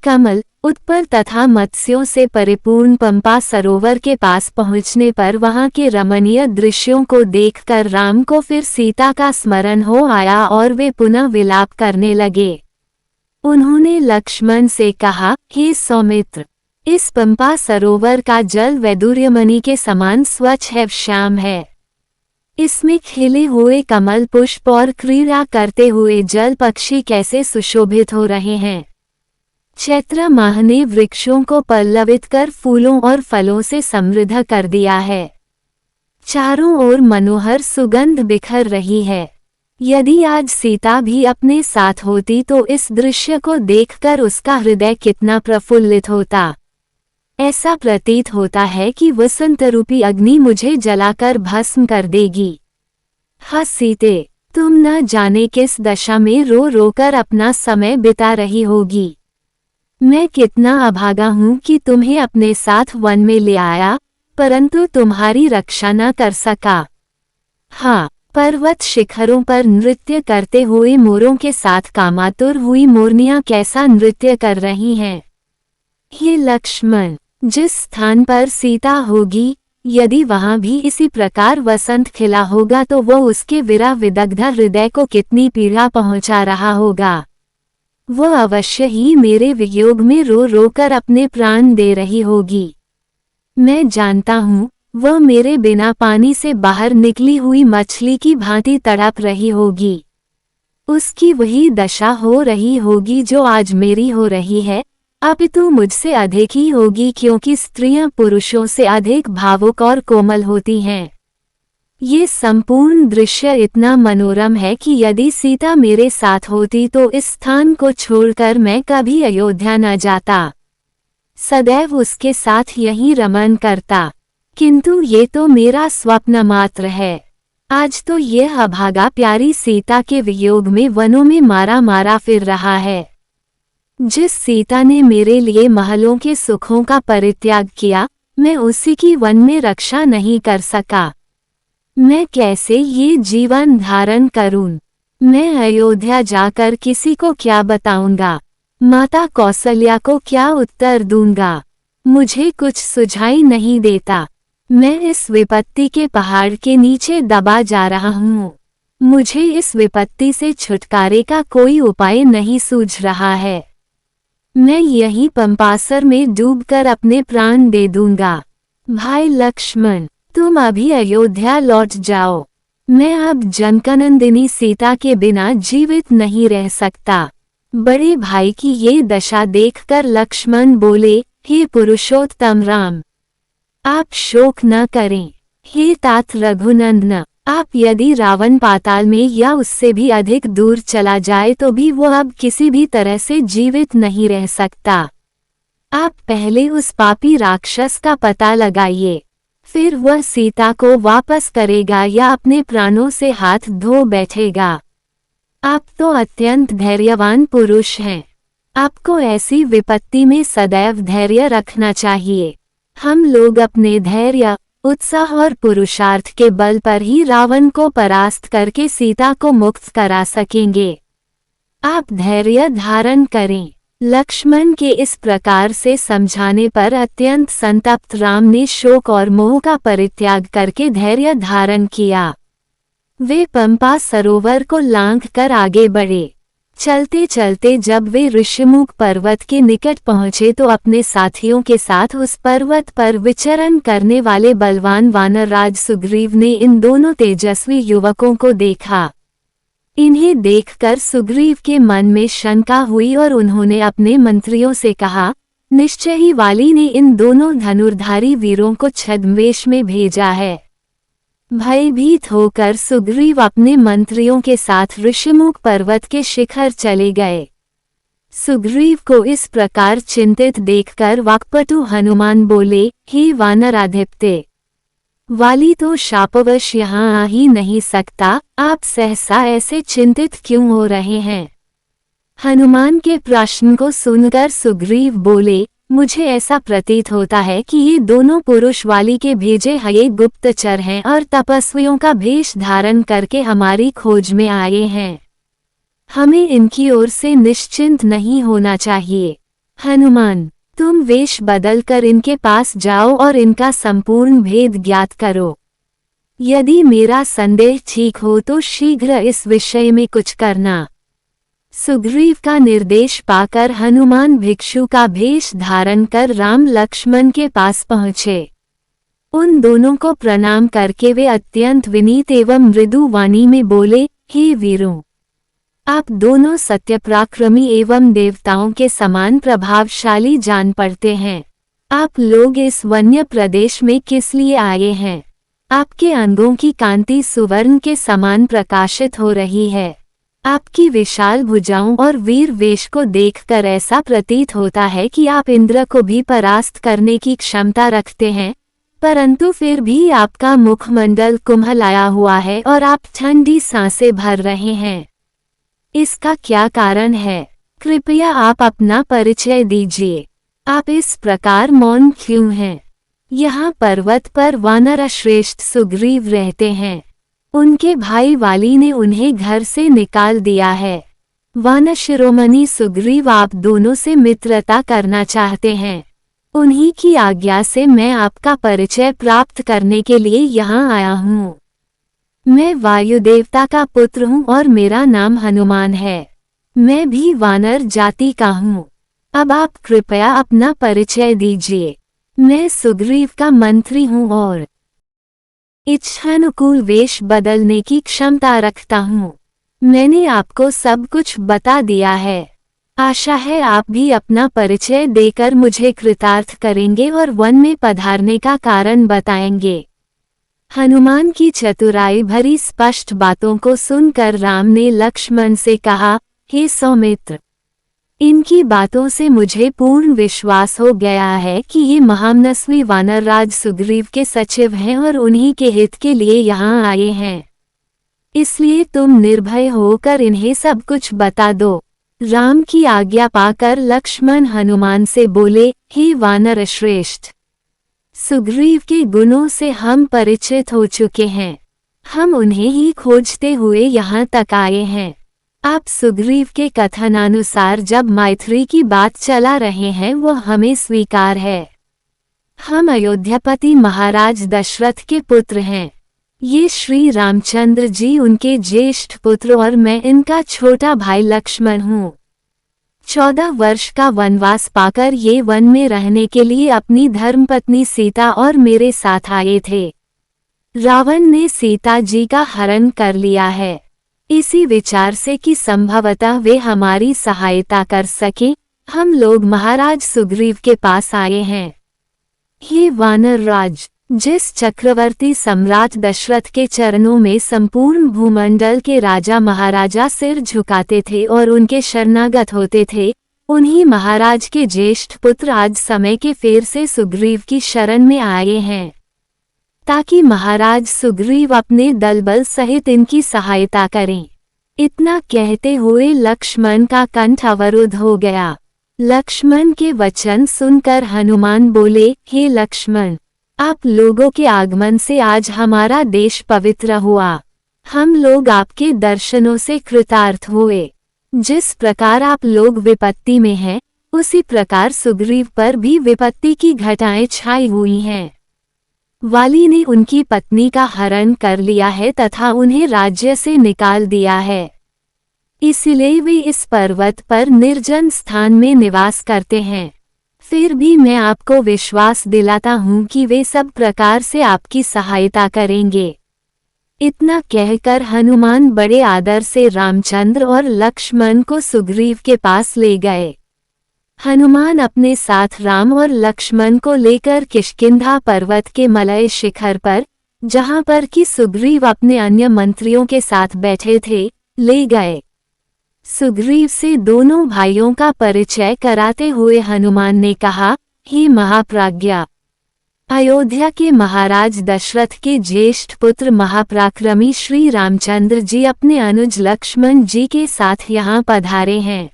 कमल उत्पल तथा मत्स्यों से परिपूर्ण पंपा सरोवर के पास पहुंचने पर वहां के रमणीय दृश्यों को देखकर राम को फिर सीता का स्मरण हो आया और वे पुनः विलाप करने लगे। उन्होंने लक्ष्मण से कहा, हे सौमित्र, इस पंपा सरोवर का जल वैदुर्यमणि के समान स्वच्छ है, श्याम है। इसमें खिले हुए कमल पुष्प और क्रीड़ा करते हुए जल पक्षी कैसे सुशोभित हो रहे हैं। चैत्र माह ने वृक्षों को पल्लवित कर फूलों और फलों से समृद्ध कर दिया है। चारों ओर मनोहर सुगंध बिखर रही है। यदि आज सीता भी अपने साथ होती तो इस दृश्य को देखकर उसका हृदय कितना प्रफुल्लित होता। ऐसा प्रतीत होता है कि वसंत रूपी अग्नि मुझे जलाकर भस्म कर देगी। हाँ सीते, तुम न जाने किस दशा में रो रोकर अपना समय बिता रही होगी। मैं कितना अभागा हूँ कि तुम्हें अपने साथ वन में ले आया, परंतु तुम्हारी रक्षा न कर सका। हाँ, पर्वत शिखरों पर नृत्य करते हुए मोरों के साथ कामातुर हुई मोरनियां कैसा नृत्य कर रही हैं। ये लक्ष्मण, जिस स्थान पर सीता होगी, यदि वहां भी इसी प्रकार वसंत खिला होगा तो वो उसके विरह विदग्ध हृदय को कितनी पीड़ा पहुंचा रहा होगा। वो अवश्य ही मेरे वियोग में रो रोकर अपने प्राण दे रही होगी। मैं जानता हूँ वह मेरे बिना पानी से बाहर निकली हुई मछली की भांति तड़प रही होगी। उसकी वही दशा हो रही होगी जो आज मेरी हो रही है, अपितु मुझसे अधिक ही होगी, क्योंकि स्त्रियां पुरुषों से अधिक भावुक और कोमल होती हैं। ये संपूर्ण दृश्य इतना मनोरम है कि यदि सीता मेरे साथ होती तो इस स्थान को छोड़कर मैं कभी अयोध्या न जाता, सदैव उसके साथ यहीं रमन करता। किंतु ये तो मेरा स्वप्न मात्र है। आज तो यह अभागा प्यारी सीता के वियोग में वनों में मारा मारा फिर रहा है। जिस सीता ने मेरे लिए महलों के सुखों का परित्याग किया, मैं उसी की वन में रक्षा नहीं कर सका। मैं कैसे ये जीवन धारण करूं? मैं अयोध्या जाकर किसी को क्या बताऊंगा? माता कौसल्या को क्या उत्तर दूंगा? मुझे कुछ सुझाई नहीं देता। मैं इस विपत्ति के पहाड़ के नीचे दबा जा रहा हूँ। मुझे इस विपत्ति से छुटकारे का कोई उपाय नहीं सूझ रहा है। मैं यहीं पंपासर में डूबकर अपने प्राण दे दूंगा। भाई लक्ष्मण, तुम अभी अयोध्या लौट जाओ। मैं अब जनकनंदिनी सीता के बिना जीवित नहीं रह सकता। बड़े भाई की ये दशा देखकर लक्ष्मण बोले, हे पुरुषोत्तम राम, आप शोक न करें। हे तात रघुनंदन, आप यदि रावण पाताल में या उससे भी अधिक दूर चला जाए तो भी वो अब किसी भी तरह से जीवित नहीं रह सकता। आप पहले उस पापी राक्षस का पता लगाइए, फिर वह सीता को वापस करेगा या अपने प्राणों से हाथ धो बैठेगा। आप तो अत्यंत धैर्यवान पुरुष हैं। आपको ऐसी विपत्ति में सदैव धैर्य रखना चाहिए। हम लोग अपने धैर्य, उत्साह और पुरुषार्थ के बल पर ही रावण को परास्त करके सीता को मुक्त करा सकेंगे। आप धैर्य धारण करें। लक्ष्मण के इस प्रकार से समझाने पर अत्यंत संतप्त राम ने शोक और मोह का परित्याग करके धैर्य धारण किया। वे पंपा सरोवर को लांघकर आगे बढ़े। चलते चलते जब वे ऋषिमुख पर्वत के निकट पहुंचे तो अपने साथियों के साथ उस पर्वत पर विचरण करने वाले बलवान वानरराज सुग्रीव ने इन दोनों तेजस्वी युवकों को देखा। इन्हें देखकर सुग्रीव के मन में शंका हुई और उन्होंने अपने मंत्रियों से कहा, निश्चय ही वाली ने इन दोनों धनुर्धारी वीरों को छद्मवेश में भेजा है। भयभीत होकर सुग्रीव अपने मंत्रियों के साथ ऋषिमुख पर्वत के शिखर चले गए। सुग्रीव को इस प्रकार चिंतित देखकर वाक्पटु हनुमान बोले, हे वानराधिपते, वाली तो शापवश यहाँ आ ही नहीं सकता, आप सहसा ऐसे चिंतित क्यों हो रहे हैं? हनुमान के प्रश्न को सुनकर सुग्रीव बोले, मुझे ऐसा प्रतीत होता है कि ये दोनों पुरुष वाली के भेजे हुए गुप्तचर हैं और तपस्वियों का भेष धारण करके हमारी खोज में आए हैं। हमें इनकी ओर से निश्चिंत नहीं होना चाहिए। हनुमान, तुम वेश बदलकर इनके पास जाओ और इनका संपूर्ण भेद ज्ञात करो। यदि मेरा संदेह ठीक हो तो शीघ्र इस विषय में कुछ करना। सुग्रीव का निर्देश पाकर हनुमान भिक्षु का भेष धारण कर राम लक्ष्मण के पास पहुँचे। उन दोनों को प्रणाम करके वे अत्यंत विनीत एवं मृदु वाणी में बोले, हे वीरों, आप दोनों सत्यपराक्रमी एवं देवताओं के समान प्रभावशाली जान पड़ते हैं। आप लोग इस वन्य प्रदेश में किस लिए आए हैं? आपके अंगों की कांति सुवर्ण के समान प्रकाशित हो रही है। आपकी विशाल भुजाओं और वीर वेश को देखकर ऐसा प्रतीत होता है कि आप इंद्र को भी परास्त करने की क्षमता रखते हैं, परंतु फिर भी आपका मुखमंडल कुम्हलाया हुआ है और आप ठंडी सांसें भर रहे हैं। इसका क्या कारण है? कृपया आप अपना परिचय दीजिए। आप इस प्रकार मौन क्यों हैं? यहाँ पर्वत पर वानर श्रेष्ठ सुग्रीव रहते हैं। उनके भाई वाली ने उन्हें घर से निकाल दिया है। वानर शिरोमणि सुग्रीव आप दोनों से मित्रता करना चाहते हैं। उन्हीं की आज्ञा से मैं आपका परिचय प्राप्त करने के लिए यहाँ आया हूँ। मैं वायु देवता का पुत्र हूँ और मेरा नाम हनुमान है। मैं भी वानर जाति का हूँ। अब आप कृपया अपना परिचय दीजिए। मैं सुग्रीव का मंत्री हूँ और इच्छानुकूल वेश बदलने की क्षमता रखता हूँ। मैंने आपको सब कुछ बता दिया है। आशा है आप भी अपना परिचय देकर मुझे कृतार्थ करेंगे और वन में पधारने का कारण बताएंगे। हनुमान की चतुराई भरी स्पष्ट बातों को सुनकर राम ने लक्ष्मण से कहा, हे सौमित्र, इनकी बातों से मुझे पूर्ण विश्वास हो गया है कि ये महामनस्वी वानरराज सुग्रीव के सचिव हैं और उन्हीं के हित के लिए यहाँ आए हैं। इसलिए तुम निर्भय होकर इन्हें सब कुछ बता दो। राम की आज्ञा पाकर लक्ष्मण हनुमान से बोले, हे वानर श्रेष्ठ, सुग्रीव के गुणों से हम परिचित हो चुके हैं। हम उन्हें ही खोजते हुए यहाँ तक आए हैं। आप सुग्रीव के कथनानुसार जब मैत्री की बात चला रहे हैं वह हमें स्वीकार है। हम अयोध्यापति महाराज दशरथ के पुत्र हैं। ये श्री रामचंद्र जी उनके ज्येष्ठ पुत्र और मैं इनका छोटा भाई लक्ष्मण हूँ। 14 वर्ष का वनवास पाकर ये वन में रहने के लिए अपनी धर्मपत्नी सीता और मेरे साथ आए थे। रावण ने सीता जी का हरण कर लिया है। इसी विचार से कि संभवतः वे हमारी सहायता कर सके, हम लोग महाराज सुग्रीव के पास आए हैं। हे वानर राज, जिस चक्रवर्ती सम्राट दशरथ के चरणों में संपूर्ण भूमंडल के राजा महाराजा सिर झुकाते थे और उनके शरणागत होते थे, उन्हीं महाराज के ज्येष्ठ पुत्र आज समय के फेर से सुग्रीव की शरण में आए हैं, ताकि महाराज सुग्रीव अपने दलबल सहित इनकी सहायता करें। इतना कहते हुए लक्ष्मण का कंठ अवरुद्ध हो गया। लक्ष्मण के वचन सुनकर हनुमान बोले, हे लक्ष्मण, आप लोगों के आगमन से आज हमारा देश पवित्र हुआ। हम लोग आपके दर्शनों से कृतार्थ हुए। जिस प्रकार आप लोग विपत्ति में हैं, उसी प्रकार सुग्रीव पर भी विपत्ति की घटाएं छाई हुई हैं। वाली ने उनकी पत्नी का हरण कर लिया है तथा उन्हें राज्य से निकाल दिया है। इसलिए वे इस पर्वत पर निर्जन स्थान में निवास करते हैं। फिर भी मैं आपको विश्वास दिलाता हूँ कि वे सब प्रकार से आपकी सहायता करेंगे। इतना कहकर हनुमान बड़े आदर से रामचंद्र और लक्ष्मण को सुग्रीव के पास ले गए। हनुमान अपने साथ राम और लक्ष्मण को लेकर किष्किंधा पर्वत के मलय शिखर पर, जहां पर कि सुग्रीव अपने अन्य मंत्रियों के साथ बैठे थे, ले गए। सुग्रीव से दोनों भाइयों का परिचय कराते हुए हनुमान ने कहा, हे महाप्राज्ञा, अयोध्या के महाराज दशरथ के ज्येष्ठ पुत्र महापराक्रमी श्री रामचंद्र जी अपने अनुज लक्ष्मण जी के साथ यहाँ पधारे हैं।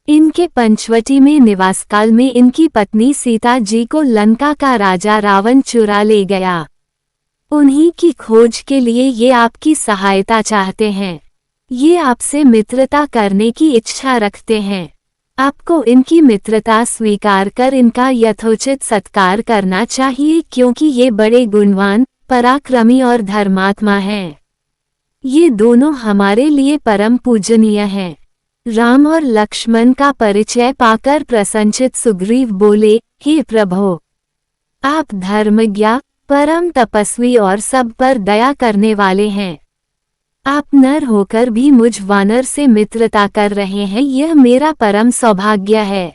इनके पंचवटी में निवास काल में इनकी पत्नी सीता जी को लंका का राजा रावण चुरा ले गया। उन्हीं की खोज के लिए ये आपकी सहायता चाहते हैं। ये आपसे मित्रता करने की इच्छा रखते हैं। आपको इनकी मित्रता स्वीकार कर इनका यथोचित सत्कार करना चाहिए, क्योंकि ये बड़े गुणवान, पराक्रमी और धर्मात्मा हैं। ये दोनों हमारे लिए परम पूजनीय हैं। राम और लक्ष्मण का परिचय पाकर प्रसन्नचित सुग्रीव बोले, हे प्रभो, आप धर्मज्ञ, परम तपस्वी और सब पर दया करने वाले हैं। आप नर होकर भी मुझ वानर से मित्रता कर रहे हैं, यह मेरा परम सौभाग्य है।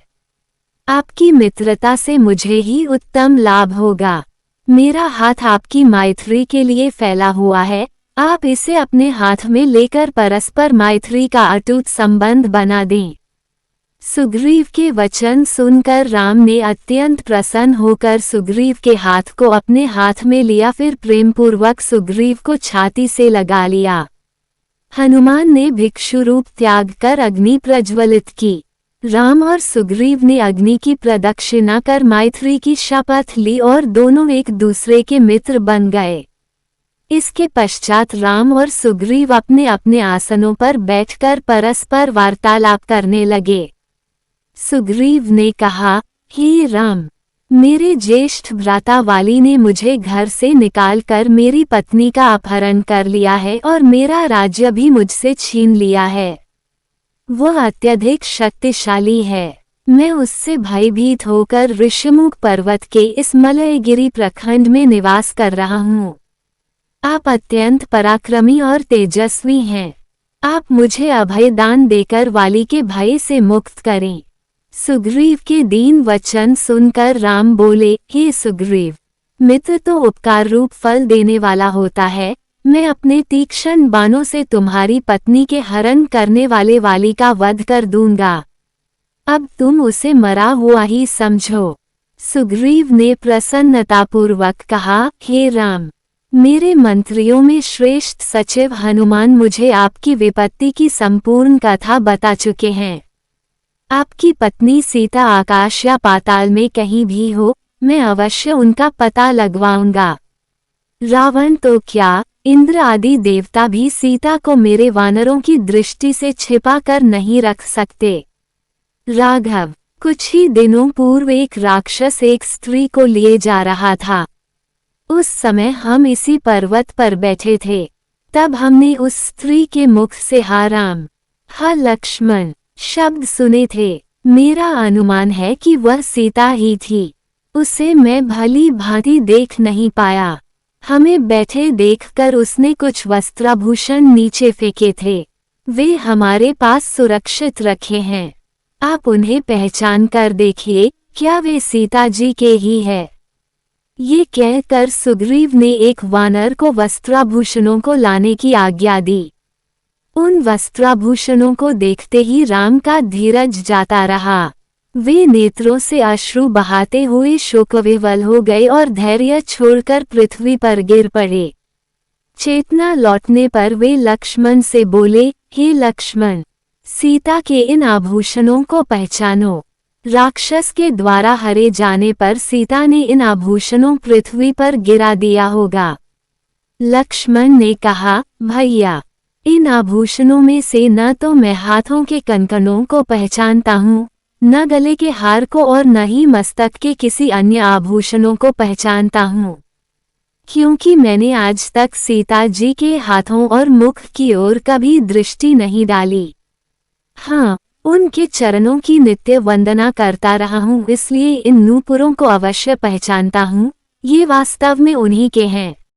आपकी मित्रता से मुझे ही उत्तम लाभ होगा। मेरा हाथ आपकी मैत्री के लिए फैला हुआ है, आप इसे अपने हाथ में लेकर परस्पर मैत्री का अटूट संबंध बना दें। सुग्रीव के वचन सुनकर राम ने अत्यंत प्रसन्न होकर सुग्रीव के हाथ को अपने हाथ में लिया, फिर प्रेमपूर्वक सुग्रीव को छाती से लगा लिया। हनुमान ने भिक्षु रूप त्याग कर अग्नि प्रज्वलित की। राम और सुग्रीव ने अग्नि की प्रदक्षिणा कर मैत्री की शपथ ली और दोनों एक दूसरे के मित्र बन गए। इसके पश्चात राम और सुग्रीव अपने अपने आसनों पर बैठकर परस्पर वार्तालाप करने लगे। सुग्रीव ने कहा, हे राम, मेरे ज्येष्ठ भ्राता वाली ने मुझे घर से निकालकर मेरी पत्नी का अपहरण कर लिया है और मेरा राज्य भी मुझसे छीन लिया है। वह अत्यधिक शक्तिशाली है। मैं उससे भयभीत होकर ऋषिमुख पर्वत के इस मलयगिरी प्रखंड में निवास कर रहा हूँ। आप अत्यंत पराक्रमी और तेजस्वी हैं। आप मुझे अभय दान देकर वाली के भय से मुक्त करें। सुग्रीव के दीन वचन सुनकर राम बोले, हे सुग्रीव, मित्र तो उपकार रूप फल देने वाला होता है। मैं अपने तीक्ष्ण बाणों से तुम्हारी पत्नी के हरण करने वाले वाली का वध कर दूंगा। अब तुम उसे मरा हुआ ही समझो। सुग्रीव ने प्रसन्नतापूर्वक कहा, हे राम, मेरे मंत्रियों में श्रेष्ठ सचिव हनुमान मुझे आपकी विपत्ति की संपूर्ण कथा बता चुके हैं। आपकी पत्नी सीता आकाश या पाताल में कहीं भी हो, मैं अवश्य उनका पता लगवाऊंगा। रावण तो क्या, इंद्र आदि देवता भी सीता को मेरे वानरों की दृष्टि से छिपा कर नहीं रख सकते। राघव, कुछ ही दिनों पूर्व एक राक्षस एक स्त्री को लिए जा रहा था। उस समय हम इसी पर्वत पर बैठे थे। तब हमने उस स्त्री के मुख से हा राम, हा लक्ष्मण शब्द सुने थे। मेरा अनुमान है कि वह सीता ही थी। उसे मैं भली भांति देख नहीं पाया। हमें बैठे देखकर उसने कुछ वस्त्राभूषण नीचे फेंके थे। वे हमारे पास सुरक्षित रखे हैं। आप उन्हें पहचान कर देखिए, क्या वे सीता जी के ही है। ये कहकर सुग्रीव ने एक वानर को वस्त्राभूषणों को लाने की आज्ञा दी। उन वस्त्राभूषणों को देखते ही राम का धीरज जाता रहा। वे नेत्रों से अश्रु बहाते हुए शोकविह्वल हो गए और धैर्य छोड़कर पृथ्वी पर गिर पड़े। चेतना लौटने पर वे लक्ष्मण से बोले, हे लक्ष्मण, सीता के इन आभूषणों को पहचानो। राक्षस के द्वारा हरे जाने पर सीता ने इन आभूषणों पृथ्वी पर गिरा दिया होगा। लक्ष्मण ने कहा, भैया, इन आभूषणों में से न तो मैं हाथों के कंकणों को पहचानता हूँ, न गले के हार को और न ही मस्तक के किसी अन्य आभूषणों को पहचानता हूँ, क्योंकि मैंने आज तक सीता जी के हाथों और मुख की ओर कभी दृष्टि नहीं डाली। हाँ, उनके चरणों की नित्य वंदना करता रहा हूँ, इसलिए इन नूपुरों को अवश्य पहचानता हूँ। ये वास्तव में उन्हीं के हैं।